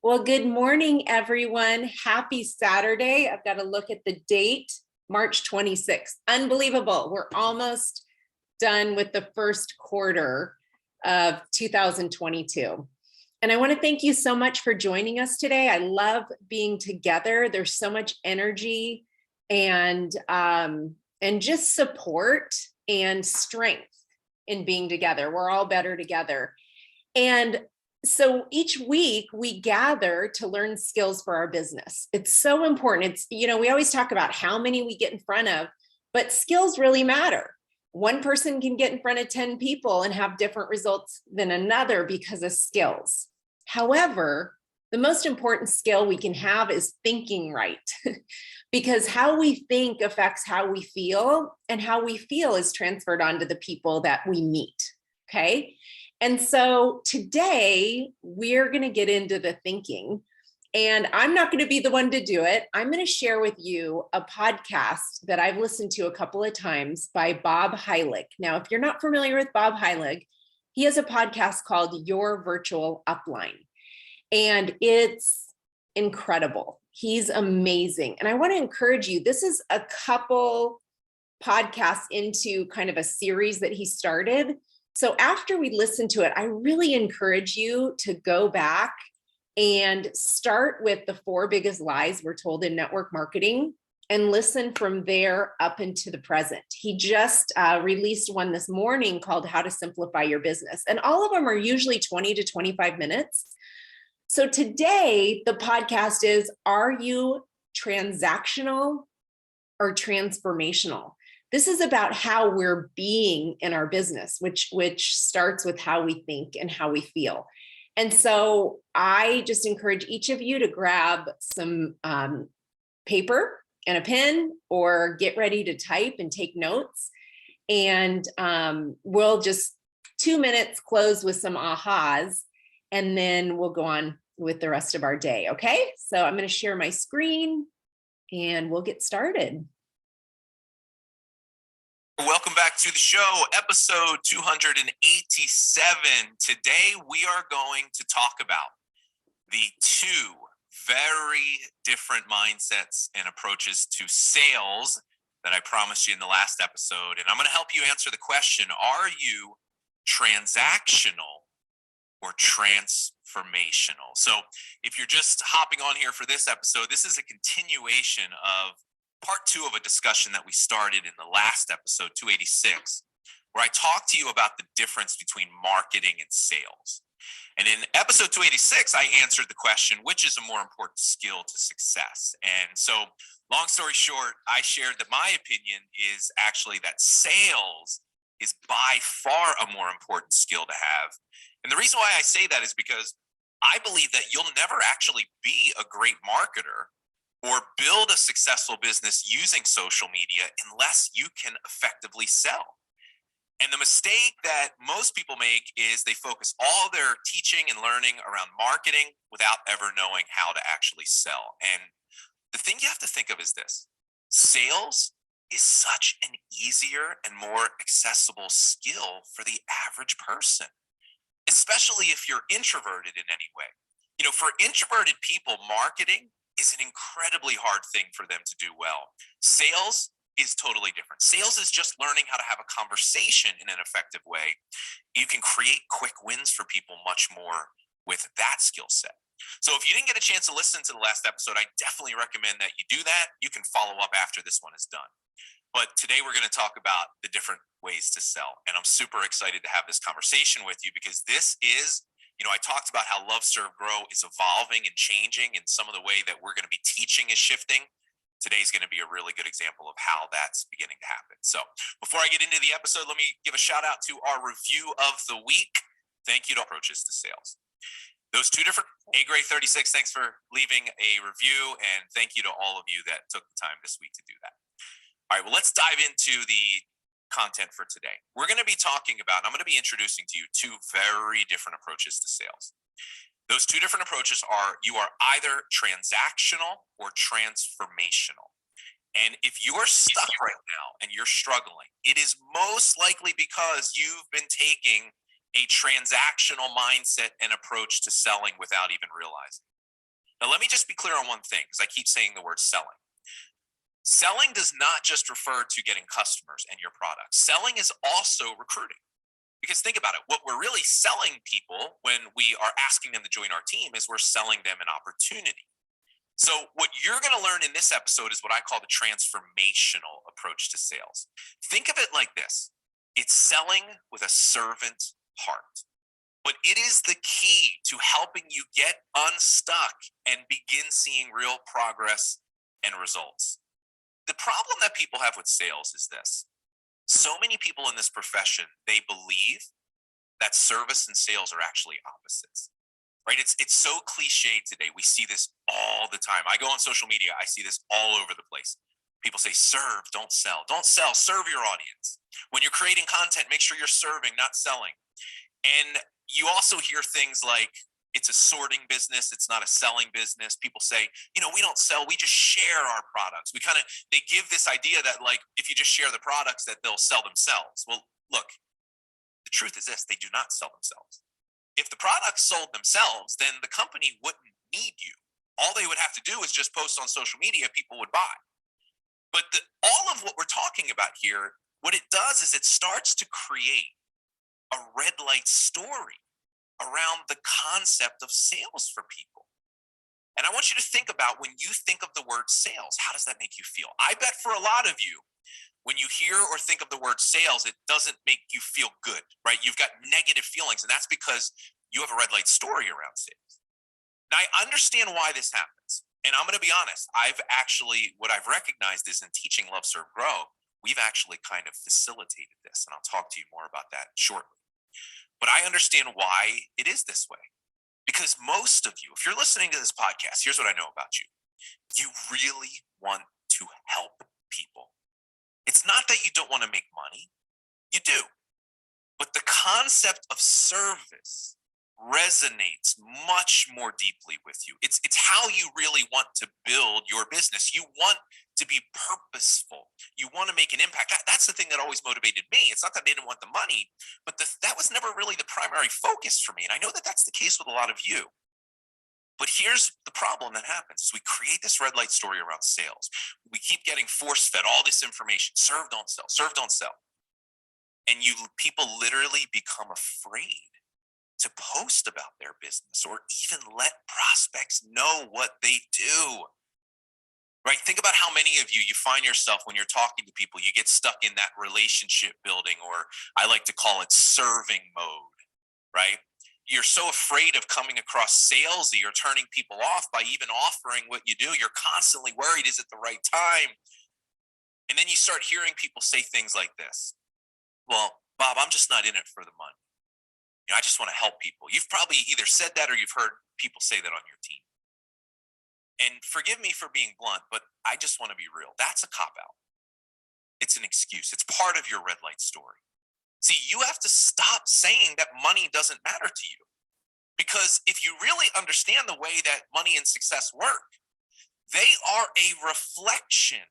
Well, good morning, everyone. Happy Saturday. I've got to look at the date, March 26th. Unbelievable. We're almost done with the first quarter of 2022. And I want to thank you so much for joining us today. I love being together. There's so much energy and just support and strength in being together. We're all better together. And so each week we gather to learn skills for our business. It's so important. We always talk about how many we get in front of, but skills really matter. One person can get in front of 10 people and have different results than another because of skills. However, the most important skill we can have is thinking right, because how we think affects how we feel, and how we feel is transferred onto the people that we meet, okay? And so today we're going to get into the thinking, and I'm not going to be the one to do it. I'm going to share with you a podcast that I've listened to a couple of times by Bob Heilig. Now, if you're not familiar with Bob Heilig, he has a podcast called Your Virtual Upline, and it's incredible. He's amazing. And I want to encourage you, this is a couple podcasts into kind of a series that he started. So after we listen to it, I really encourage you to go back and start with the 4 biggest lies we're told in network marketing and listen from there up into the present. He just released one this morning called How to Simplify Your Business. And all of them are usually 20 to 25 minutes. So today the podcast is, are you transactional or transformational? This is about how we're being in our business, which starts with how we think and how we feel. And so I just encourage each of you to grab some paper and a pen, or get ready to type and take notes. And we'll just 2 minutes close with some ahas, and then we'll go on with the rest of our day. Okay, so I'm going to share my screen and we'll get started. Welcome back to the show, episode 287. Today, we are going to talk about the 2 very different mindsets and approaches to sales that I promised you in the last episode. And I'm going to help you answer the question, are you transactional or transformational? So if you're just hopping on here for this episode, this is a continuation of part 2 of a discussion that we started in the last episode, 286, where I talked to you about the difference between marketing and sales. And in episode 286, I answered the question, which is a more important skill to success? And so, long story short, I shared that my opinion is actually that sales is by far a more important skill to have. And the reason why I say that is because I believe that you'll never actually be a great marketer or build a successful business using social media unless you can effectively sell. And the mistake that most people make is they focus all their teaching and learning around marketing without ever knowing how to actually sell. And the thing you have to think of is this: sales is such an easier and more accessible skill for the average person, especially if you're introverted in any way. For introverted people, marketing is an incredibly hard thing for them to do well. Sales is totally different. Sales is just learning how to have a conversation in an effective way. You can create quick wins for people much more with that skill set. So if you didn't get a chance to listen to the last episode, I definitely recommend that you do that. You can follow up after this one is done. But today we're going to talk about the different ways to sell. And I'm super excited to have this conversation with you, because this is, I talked about how Love, Serve, Grow is evolving and changing, and some of the way that we're going to be teaching is shifting. Today's going to be a really good example of how that's beginning to happen. So before I get into the episode, let me give a shout out to our review of the week. Thank you to Approaches to Sales. Those 2 different, A-Grade 36, thanks for leaving a review, and thank you to all of you that took the time this week to do that. All right, well, let's dive into the content for today. We're going to be talking about, I'm going to be introducing to you 2 very different approaches to sales. Those 2 different approaches are, you are either transactional or transformational. And if you're stuck right now and you're struggling, it is most likely because you've been taking a transactional mindset and approach to selling without even realizing. Now, let me just be clear on one thing, because I keep saying the word selling. Selling does not just refer to getting customers and your product. Selling is also recruiting. Because think about it, what we're really selling people when we are asking them to join our team is we're selling them an opportunity. So what you're going to learn in this episode is what I call the transformational approach to sales. Think of it like this. It's selling with a servant heart. But it is the key to helping you get unstuck and begin seeing real progress and results. The problem that people have with sales is this. So many people in this profession, they believe that service and sales are actually opposites, right? It's so cliche today. We see this all the time. I go on social media, I see this all over the place. People say, serve, don't sell. Don't sell, serve your audience. When you're creating content, make sure you're serving, not selling. And you also hear things like, it's a sorting business, it's not a selling business. People say, we don't sell, we just share our products. They give this idea that like, if you just share the products that they'll sell themselves. Well, look, the truth is this, they do not sell themselves. If the products sold themselves, then the company wouldn't need you. All they would have to do is just post on social media, people would buy. But all of what we're talking about here, what it does is it starts to create a red light story around the concept of sales for people. And I want you to think about, when you think of the word sales, how does that make you feel? I bet for a lot of you, when you hear or think of the word sales, it doesn't make you feel good, right? You've got negative feelings, and that's because you have a red light story around sales. Now, I understand why this happens. And I'm going to be honest, what I've recognized is in teaching Love, Serve, Grow, we've actually kind of facilitated this. And I'll talk to you more about that shortly. But I understand why it is this way. Because most of you, if you're listening to this podcast, here's what I know about you. You really want to help people. It's not that you don't want to make money. You do. But the concept of service resonates much more deeply with you. It's how you really want to build your business. You want to be purposeful. You want to make an impact. That's the thing that always motivated me. It's not that I didn't want the money, but that was never really the primary focus for me. And I know that that's the case with a lot of you. But here's the problem that happens. We create this red light story around sales. We keep getting force fed all this information. Serve, don't sell. Serve, don't sell. And people literally become afraid to post about their business or even let prospects know what they do. Right? Think about how many of you find yourself when you're talking to people, you get stuck in that relationship building, or I like to call it serving mode, right? You're so afraid of coming across salesy or turning people off by even offering what you do. You're constantly worried, is it the right time? And then you start hearing people say things like this. Well, Bob, I'm just not in it for the money. I just want to help people. You've probably either said that or you've heard people say that on your team. And forgive me for being blunt, but I just want to be real. That's a cop-out. It's an excuse. It's part of your red light story. See, you have to stop saying that money doesn't matter to you. Because if you really understand the way that money and success work, they are a reflection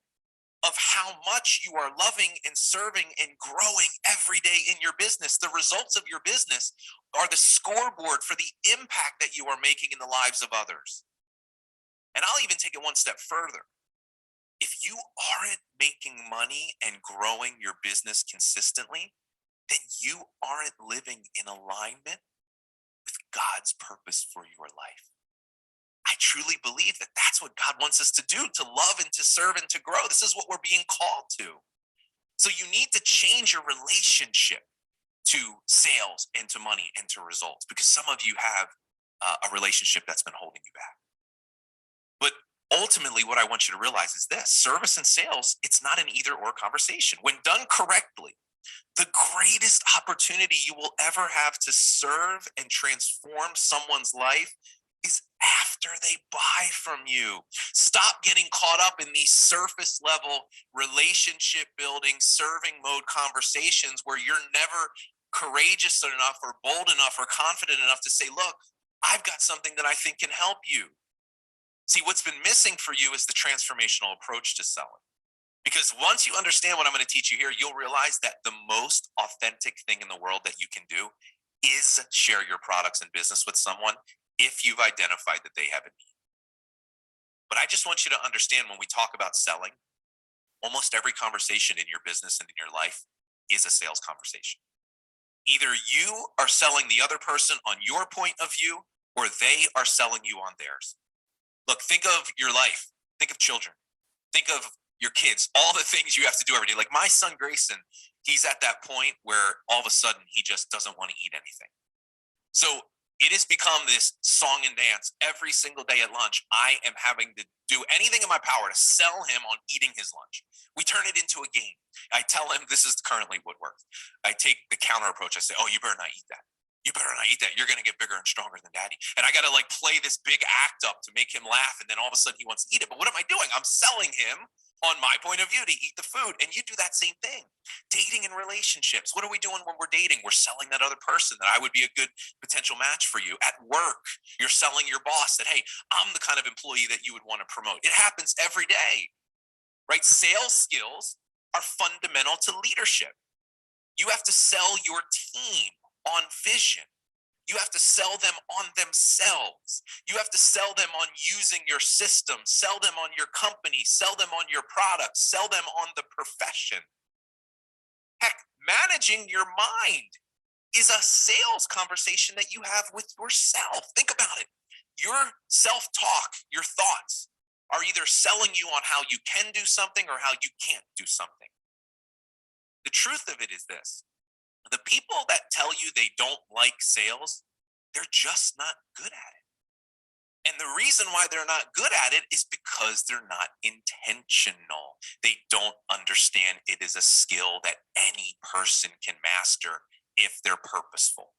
of how much you are loving and serving and growing every day in your business. The results of your business are the scoreboard for the impact that you are making in the lives of others. And I'll even take it one step further. If you aren't making money and growing your business consistently, then you aren't living in alignment with God's purpose for your life. I truly believe that that's what God wants us to do, to love and to serve and to grow. This is what we're being called to. So you need to change your relationship to sales and to money and to results, because some of you have a relationship that's been holding you back. But ultimately, what I want you to realize is this: service and sales, it's not an either or conversation. When done correctly, the greatest opportunity you will ever have to serve and transform someone's life is after they buy from you. Stop getting caught up in these surface level relationship building, serving mode conversations where you're never courageous enough or bold enough or confident enough to say, look, I've got something that I think can help you. See, what's been missing for you is the transformational approach to selling. Because once you understand what I'm going to teach you here, you'll realize that the most authentic thing in the world that you can do is share your products and business with someone if you've identified that they have a need. But I just want you to understand, when we talk about selling, almost every conversation in your business and in your life is a sales conversation. Either you are selling the other person on your point of view, or they are selling you on theirs. Look, think of your life. Think of children. Think of your kids, all the things you have to do every day. Like my son, Grayson, he's at that point where all of a sudden he just doesn't want to eat anything. So it has become this song and dance every single day at lunch. I am having to do anything in my power to sell him on eating his lunch. We turn it into a game. I tell him this is currently what works. I take the counter approach. I say, oh, you better not eat that. You better not eat that. You're going to get bigger and stronger than daddy. And I got to like play this big act up to make him laugh. And then all of a sudden he wants to eat it. But what am I doing? I'm selling him on my point of view to eat the food. And you do that same thing. Dating and relationships. What are we doing when we're dating? We're selling that other person that I would be a good potential match for you. At work, you're selling your boss that, hey, I'm the kind of employee that you would want to promote. It happens every day, right? Sales skills are fundamental to leadership. You have to sell your team on vision. You have to sell them on themselves. You have to sell them on using your system, sell them on your company, sell them on your product, sell them on the profession. Heck, managing your mind is a sales conversation that you have with yourself. Think about it. Your self-talk, your thoughts are either selling you on how you can do something or how you can't do something. The truth of it is this. The people that tell you they don't like sales, they're just not good at it. And the reason why they're not good at it is because they're not intentional. They don't understand it is a skill that any person can master if they're purposeful.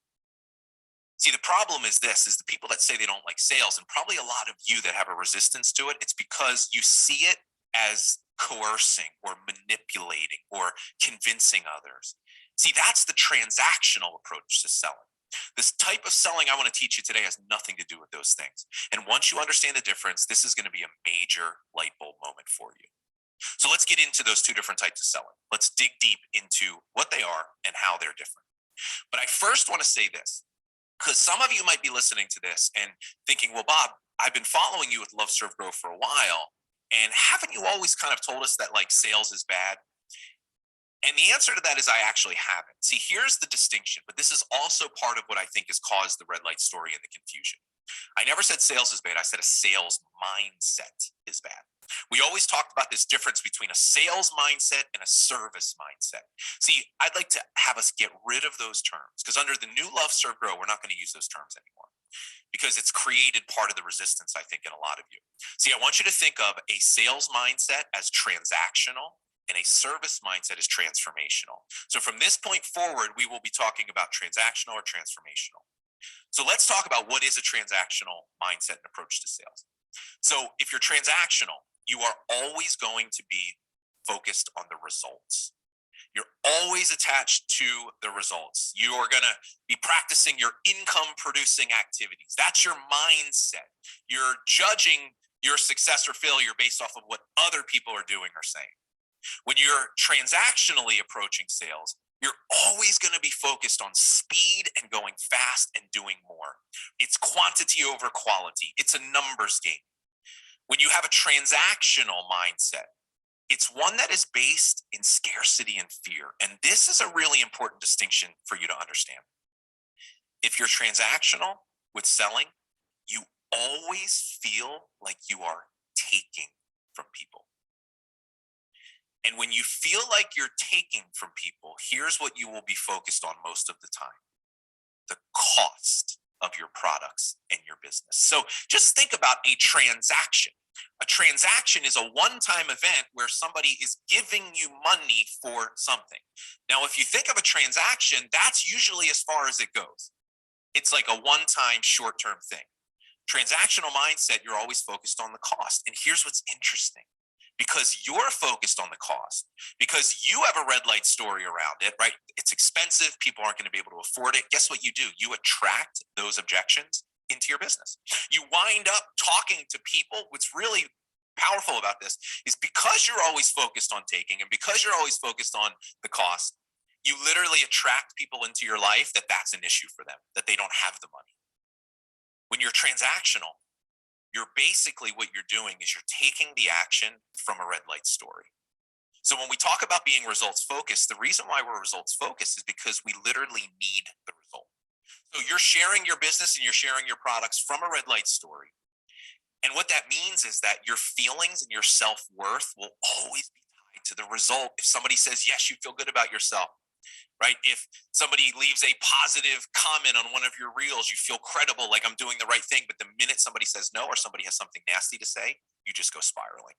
See, the problem is this, is the people that say they don't like sales, and probably a lot of you that have a resistance to it, it's because you see it as coercing or manipulating or convincing others. See, that's the transactional approach to selling. This type of selling I want to teach you today has nothing to do with those things. And once you understand the difference, this is going to be a major light bulb moment for you. So let's get into those two different types of selling. Let's dig deep into what they are and how they're different. But I first want to say this, because some of you might be listening to this and thinking, well, Bob, I've been following you with Love, Serve, Grow for a while. And haven't you always kind of told us that like sales is bad? And the answer to that is I actually haven't. See, here's the distinction, but this is also part of what I think has caused the red light story and the confusion. I never said sales is bad. I said a sales mindset is bad. We always talked about this difference between a sales mindset and a service mindset. See, I'd like to have us get rid of those terms because under the new Love, Serve, Grow, we're not going to use those terms anymore because it's created part of the resistance, I think, in a lot of you. See, I want you to think of a sales mindset as transactional and a service mindset is transformational. So from this point forward, we will be talking about transactional or transformational. So let's talk about what is a transactional mindset and approach to sales. So if you're transactional, you are always going to be focused on the results. You're always attached to the results. You are going to be practicing your income producing activities. That's your mindset. You're judging your success or failure based off of what other people are doing or saying. When you're transactionally approaching sales, you're always going to be focused on speed and going fast and doing more. It's quantity over quality. It's a numbers game. When you have a transactional mindset, it's one that is based in scarcity and fear. And this is a really important distinction for you to understand. If you're transactional with selling, you always feel like you are taking from people. And when you feel like you're taking from people, here's what you will be focused on most of the time: the cost of your products and your business. So just think about a transaction. A transaction is a one-time event where somebody is giving you money for something. Now, if you think of a transaction, that's usually as far as it goes. It's like a one-time short-term thing. Transactional mindset, you're always focused on the cost. And here's what's interesting. Because you're focused on the cost, because you have a red light story around it, right? It's expensive. People aren't going to be able to afford it. Guess what you do? You attract those objections into your business. You wind up talking to people. What's really powerful about this is because you're always focused on taking and because you're always focused on the cost, you literally attract people into your life that's an issue for them, that they don't have the money. When you're transactional, You're basically, what you're doing is you're taking the action from a red light story. So when we talk about being results focused, the reason why we're results focused is because we literally need the result. So you're sharing your business and you're sharing your products from a red light story. And what that means is that your feelings and your self-worth will always be tied to the result. If somebody says, yes, you feel good about yourself, right? If somebody leaves a positive comment on one of your reels, you feel credible, like I'm doing the right thing. But the minute somebody says no, or somebody has something nasty to say, you just go spiraling.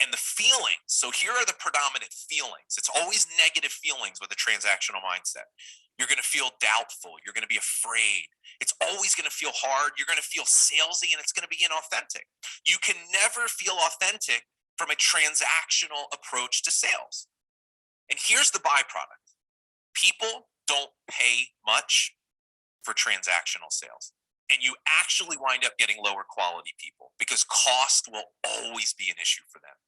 And the feelings, so here are the predominant feelings. It's always negative feelings with a transactional mindset. You're going to feel doubtful. You're going to be afraid. It's always going to feel hard. You're going to feel salesy, and it's going to be inauthentic. You can never feel authentic from a transactional approach to sales. And here's the byproduct. People don't pay much for transactional sales. And you actually wind up getting lower quality people because cost will always be an issue for them.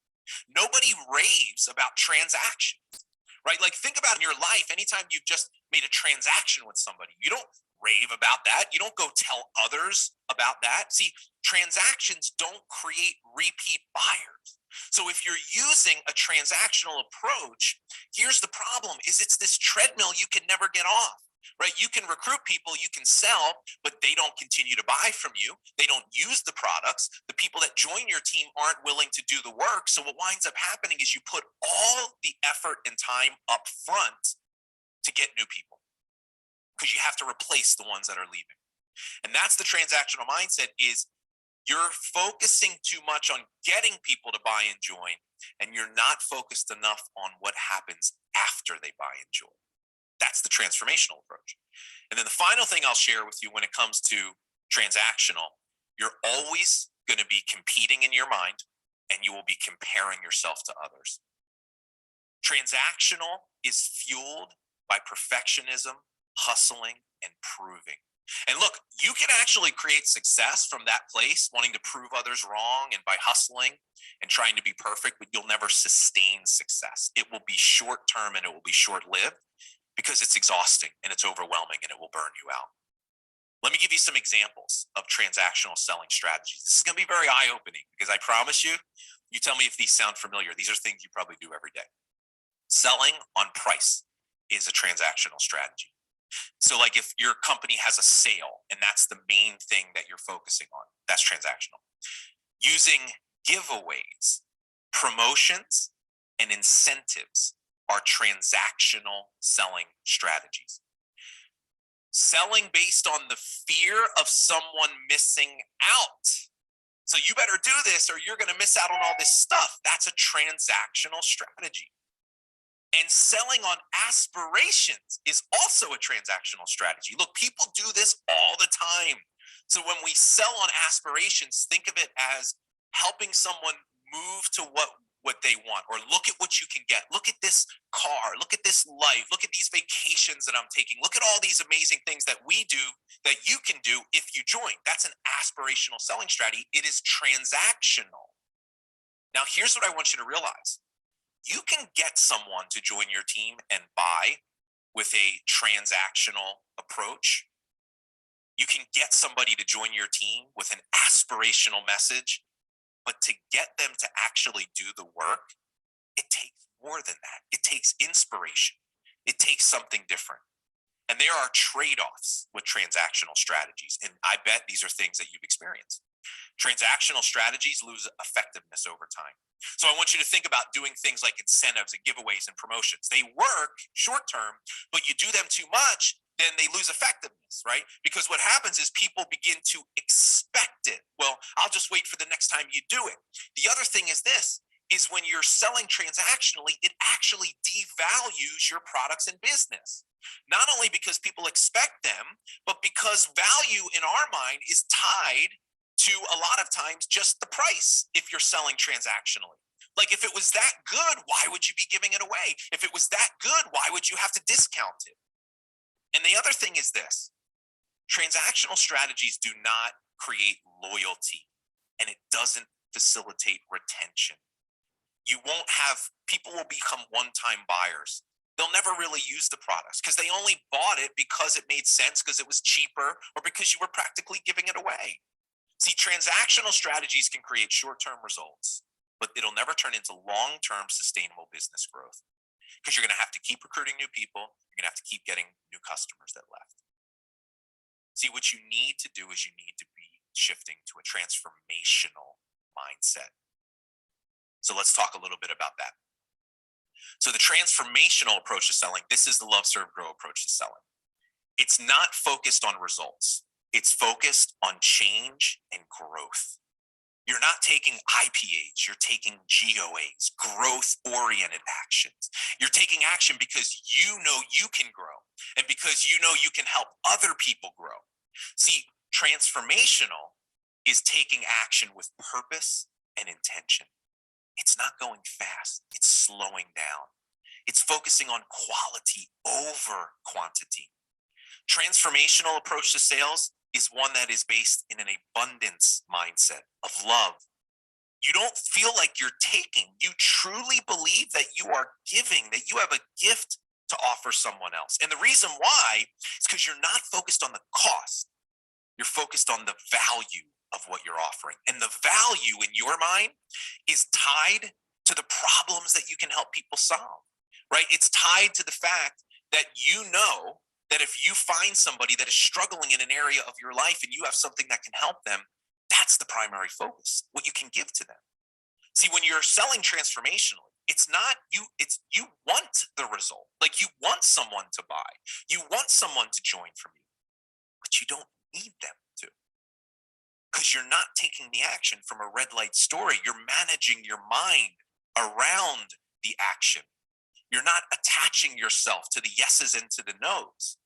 Nobody raves about transactions, right? Like, think about in your life, anytime you've just made a transaction with somebody, you don't rave about that. You don't go tell others about that. See, transactions don't create repeat buyers. So if you're using a transactional approach, here's the problem: is it's this treadmill you can never get off. Right? You can recruit people, you can sell, but they don't continue to buy from you. They don't use the products. The people that join your team aren't willing to do the work. So what winds up happening is you put all the effort and time up front to get new people, because you have to replace the ones that are leaving. And that's the transactional mindset: is you're focusing too much on getting people to buy and join, and you're not focused enough on what happens after they buy and join. That's the transformational approach. And then the final thing I'll share with you when it comes to transactional, you're always going to be competing in your mind, and you will be comparing yourself to others. Transactional is fueled by perfectionism, hustling, and proving. And look, you can actually create success from that place, wanting to prove others wrong and by hustling and trying to be perfect, but you'll never sustain success. It will be short term and it will be short lived, because it's exhausting and it's overwhelming and it will burn you out. Let me give you some examples of transactional selling strategies. This is going to be very eye-opening, because I promise you, you tell me if these sound familiar. These are things you probably do every day. Selling on price is a transactional strategy. So like if your company has a sale and that's the main thing that you're focusing on, that's transactional. Using giveaways, promotions, and incentives are transactional selling strategies. Selling based on the fear of someone missing out. So you better do this or you're going to miss out on all this stuff. That's a transactional strategy. And selling on aspirations is also a transactional strategy. Look, people do this all the time. So when we sell on aspirations, think of it as helping someone move to what they want, or look at what you can get. Look at this car, look at this life, look at these vacations that I'm taking. Look at all these amazing things that we do that you can do if you join. That's an aspirational selling strategy. It is transactional. Now, here's what I want you to realize. You can get someone to join your team and buy with a transactional approach. You can get somebody to join your team with an aspirational message. But to get them to actually do the work, it takes more than that. It takes inspiration. It takes something different. And there are trade-offs with transactional strategies. And I bet these are things that you've experienced. Transactional strategies lose effectiveness over time. So I want you to think about doing things like incentives and giveaways and promotions. They work short term, but you do them too much, then they lose effectiveness, right? Because what happens is people begin to expect it. Well, I'll just wait for the next time you do it. The other thing is this, is when you're selling transactionally, it actually devalues your products and business. Not only because people expect them, but because value in our mind is tied to a lot of times just the price if you're selling transactionally. Like if it was that good, why would you be giving it away? If it was that good, why would you have to discount it? And the other thing is this: transactional strategies do not create loyalty, and it doesn't facilitate retention. You won't have, people will become one-time buyers. They'll never really use the products because they only bought it because it made sense, because it was cheaper, or because you were practically giving it away. See, transactional strategies can create short-term results, but it'll never turn into long-term sustainable business growth because you're going to have to keep recruiting new people. You're going to have to keep getting new customers that left. See, what you need to do is you need to be shifting to a transformational mindset. So let's talk a little bit about that. So the transformational approach to selling, this is the love, serve, grow approach to selling. It's not focused on results. It's focused on change and growth. You're not taking IPAs, you're taking GOAs, growth-oriented actions. You're taking action because you know you can grow and because you know you can help other people grow. See, transformational is taking action with purpose and intention. It's not going fast, it's slowing down. It's focusing on quality over quantity. Transformational approach to sales is one that is based in an abundance mindset of love. You don't feel like you're taking. You truly believe that you are giving, that you have a gift to offer someone else. And the reason why is because you're not focused on the cost. You're focused on the value of what you're offering. And the value in your mind is tied to the problems that you can help people solve, right? It's tied to the fact that you know that if you find somebody that is struggling in an area of your life and you have something that can help them, that's the primary focus, what you can give to them. See, when you're selling transformationally, it's not you, it's you want the result. Like you want someone to buy, you want someone to join from you, but you don't need them to. Because you're not taking the action from a red light story. You're managing your mind around the action. You're not attaching yourself to the yeses and to the nos.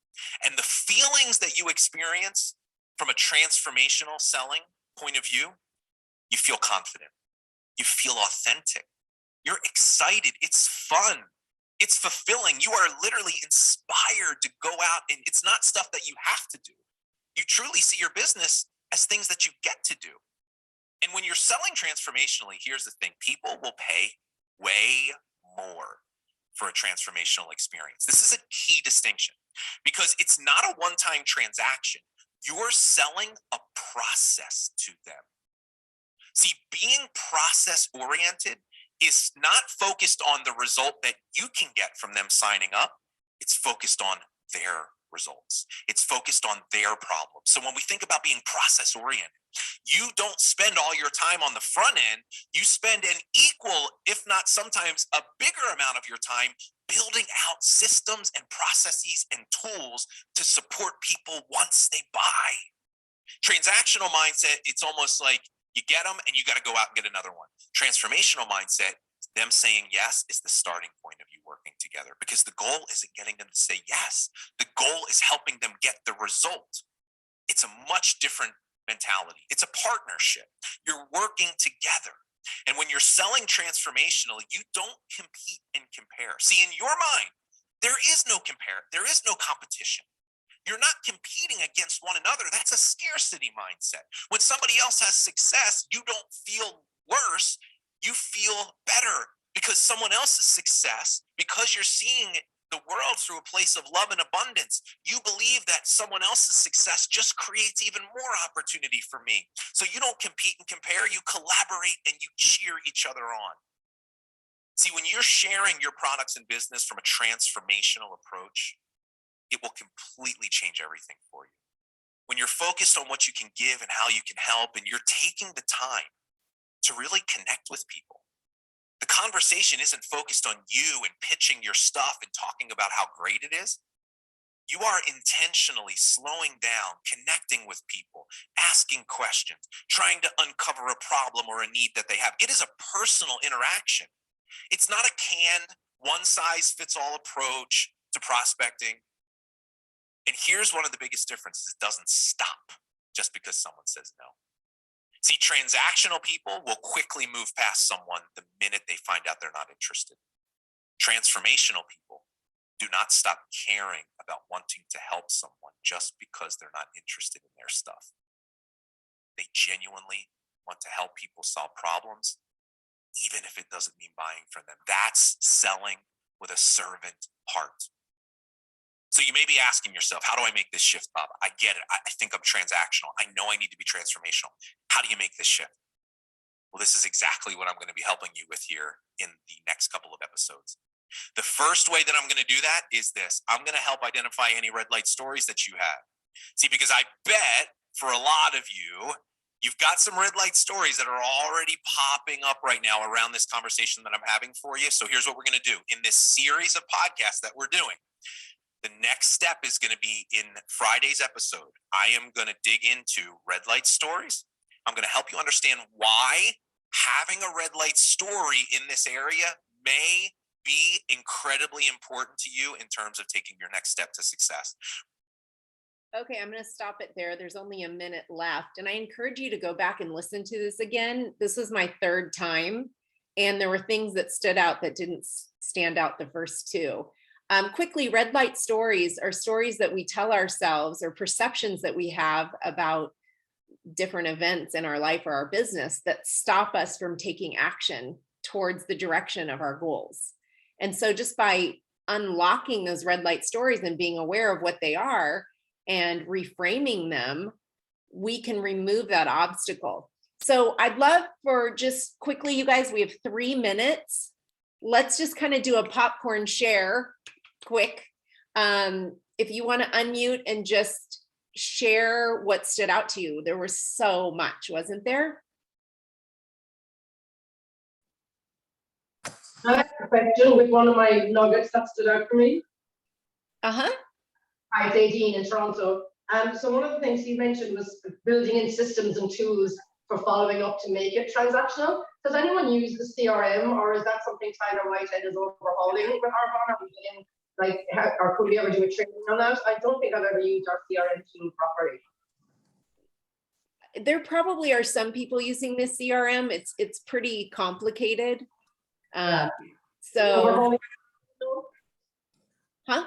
And the feelings that you experience from a transformational selling point of view, you feel confident. You feel authentic. You're excited. It's fun. It's fulfilling. You are literally inspired to go out, and it's not stuff that you have to do. You truly see your business as things that you get to do. And when you're selling transformationally, here's the thing. People will pay way more for a transformational experience. This is a key distinction because it's not a one-time transaction. You're selling a process to them. See, being process-oriented is not focused on the result that you can get from them signing up. It's focused on their results. It's focused on their problems. So when we think about being process-oriented, you don't spend all your time on the front end. You spend an equal, if not sometimes a bigger amount of your time building out systems and processes and tools to support people once they buy. Transactional mindset, it's almost like you get them and you got to go out and get another one. Transformational mindset, them saying yes is the starting point of you working together because the goal isn't getting them to say yes. The goal is helping them get the result. It's a much different mentality. It's a partnership. You're working together. And when you're selling transformationally, you don't compete and compare. See, in your mind, there is no competition. You're not competing against one another. That's a scarcity mindset. When somebody else has success, you don't feel worse. You feel better because someone else's success, because you're seeing the world through a place of love and abundance, you believe that someone else's success just creates even more opportunity for me. So you don't compete and compare, you collaborate and you cheer each other on. See, when you're sharing your products and business from a transformational approach, it will completely change everything for you. When you're focused on what you can give and how you can help, and you're taking the time to really connect with people. The conversation isn't focused on you and pitching your stuff and talking about how great it is. You are intentionally slowing down, connecting with people, asking questions, trying to uncover a problem or a need that they have. It is a personal interaction. It's not a canned, one-size-fits-all approach to prospecting. And here's one of the biggest differences. It doesn't stop just because someone says no. See, transactional people will quickly move past someone the minute they find out they're not interested. Transformational people do not stop caring about wanting to help someone just because they're not interested in their stuff. They genuinely want to help people solve problems, even if it doesn't mean buying from them. That's selling with a servant heart. So you may be asking yourself, how do I make this shift, Bob? I get it. I think I'm transactional. I know I need to be transformational. How do you make this shift? Well, this is exactly what I'm going to be helping you with here in the next couple of episodes. The first way that I'm going to do that is this. I'm going to help identify any red light stories that you have. See, because I bet for a lot of you, you've got some red light stories that are already popping up right now around this conversation that I'm having for you. So here's what we're going to do. In this series of podcasts that we're doing, the next step is going to be in Friday's episode. I am going to dig into red light stories. I'm going to help you understand why having a red light story in this area may be incredibly important to you in terms of taking your next step to success. Okay, I'm going to stop it there. There's only a minute left. And I encourage you to go back and listen to this again. This was my third time. And there were things that stood out that didn't stand out the first two. Quickly, red light stories are stories that we tell ourselves or perceptions that we have about different events in our life or our business that stop us from taking action towards the direction of our goals. And so just by unlocking those red light stories and being aware of what they are and reframing them, we can remove that obstacle. So I'd love for just quickly, you guys, we have 3 minutes. Let's just kind of do a popcorn share quick. If you want to unmute and just share what stood out to you. There was so much, wasn't there? I have a question with one of my nuggets that stood out for me. Uh-huh. It's 18 in Toronto. So one of the things you mentioned was building in systems and tools for following up to make it transactional. Does anyone use the CRM, or is that something Tyler Whitehead is overhauling with Arbonne? Are we doing, like, or could we ever do a training on that? I don't think I've ever used our CRM tool properly. There probably are some people using this CRM. It's pretty complicated. So, Overhauling? huh?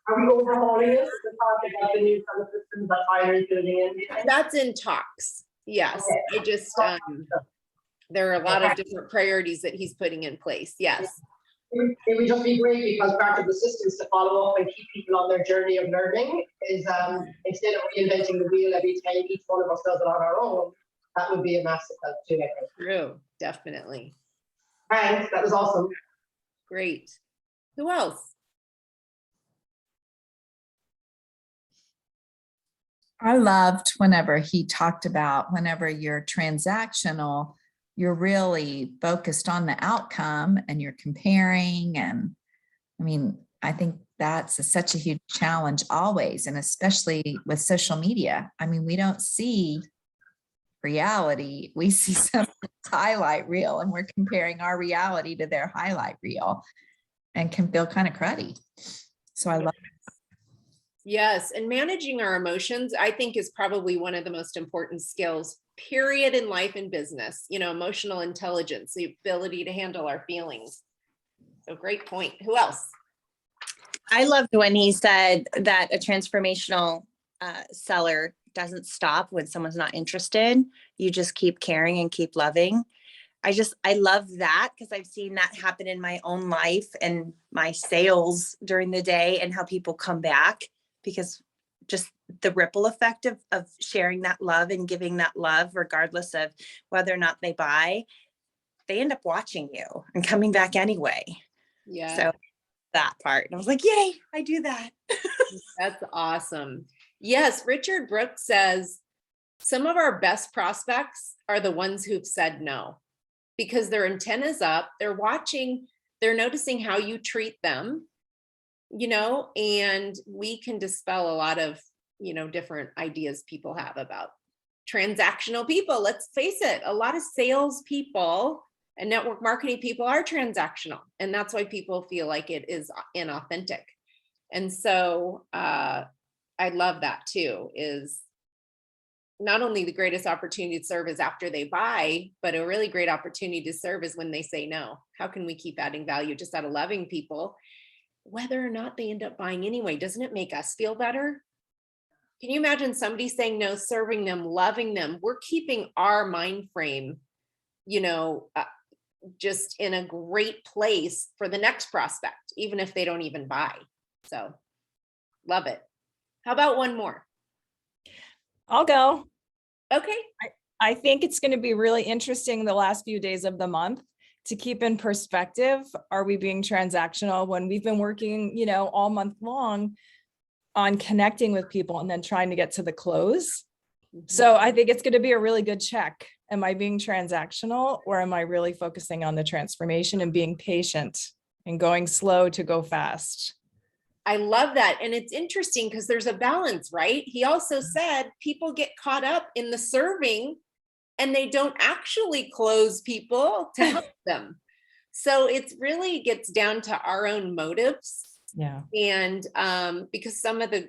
Are we overhauling it? The part about the new kind of systems that Tyler is building in? That's in talks. Yes. Okay. I just, there are a lot of different priorities that he's putting in place. Yes. It would just be great because part of the systems to follow up and keep people on their journey of learning is instead of reinventing the wheel every time each one of us does it on our own, that would be a massive help too, I think. True. Definitely. Thanks, that was awesome. Great. Who else? I loved whenever he talked about whenever you're transactional, you're really focused on the outcome and you're comparing. And I mean, I think that's such a huge challenge always, and especially with social media. I mean, we don't see reality. We see some highlight reel, and we're comparing our reality to their highlight reel and can feel kind of cruddy. So I love it. Yes. And managing our emotions, I think, is probably one of the most important skills, period, in life and business. You know, emotional intelligence, the ability to handle our feelings. So great point. Who else? I loved when he said that a transformational seller doesn't stop when someone's not interested. You just keep caring and keep loving. I love that because I've seen that happen in my own life and my sales during the day, and how people come back because just the ripple effect of sharing that love and giving that love, regardless of whether or not they buy, they end up watching you and coming back anyway. Yeah. So that part. And I was like, yay, I do that. That's awesome. Yes. Richard Brooks says some of our best prospects are the ones who've said no, because their antenna's up, they're watching, they're noticing how you treat them, you know, and we can dispel a lot of, you know, different ideas people have about transactional people. Let's face it, a lot of sales people and network marketing people are transactional, and that's why people feel like it is inauthentic. And so I love that too, is not only the greatest opportunity to serve is after they buy, but a really great opportunity to serve is when they say no. How can we keep adding value just out of loving people, whether or not they end up buying anyway? Doesn't it make us feel better? Can you imagine somebody saying no, serving them, loving them? We're keeping our mind frame, you know, just in a great place for the next prospect, even if they don't even buy. So Love it. How about one more? I'll go. Okay. I think it's going to be really interesting the last few days of the month to keep in perspective. Are we being transactional when we've been working, all month long on connecting with people and then trying to get to the close? So I think it's going to be a really good check. Am I being transactional, or am I really focusing on the transformation and being patient and going slow to go fast? I love that. And it's interesting because there's a balance, right? He also said people get caught up in the serving and they don't actually close people to help them. So it's really gets down to our own motives. Yeah. And because some of the,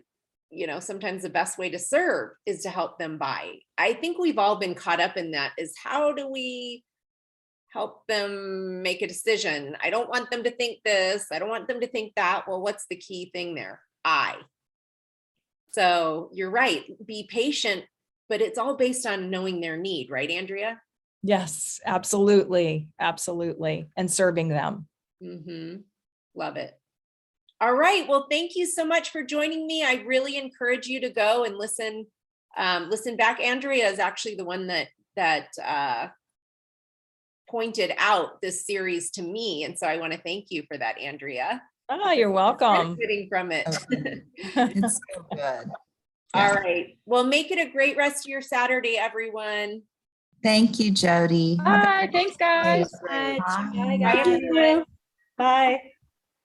sometimes the best way to serve is to help them buy. I think we've all been caught up in that, is how do we help them make a decision? I don't want them to think this. I don't want them to think that. Well, what's the key thing there? So you're right. Be patient, but it's all based on knowing their need, right, Andrea? Yes, absolutely. Absolutely. And serving them. Love it. All right. Well, thank you so much for joining me. I really encourage you to go and listen back. Andrea is actually the one that pointed out this series to me. And so I want to thank you for that, Andrea. Oh, you're welcome. Benefiting from it. It's so good. All right. Well, make it a great rest of your Saturday, everyone. Thank you, Jody. Bye. Thanks, guys. Bye. Bye, everyone. Bye.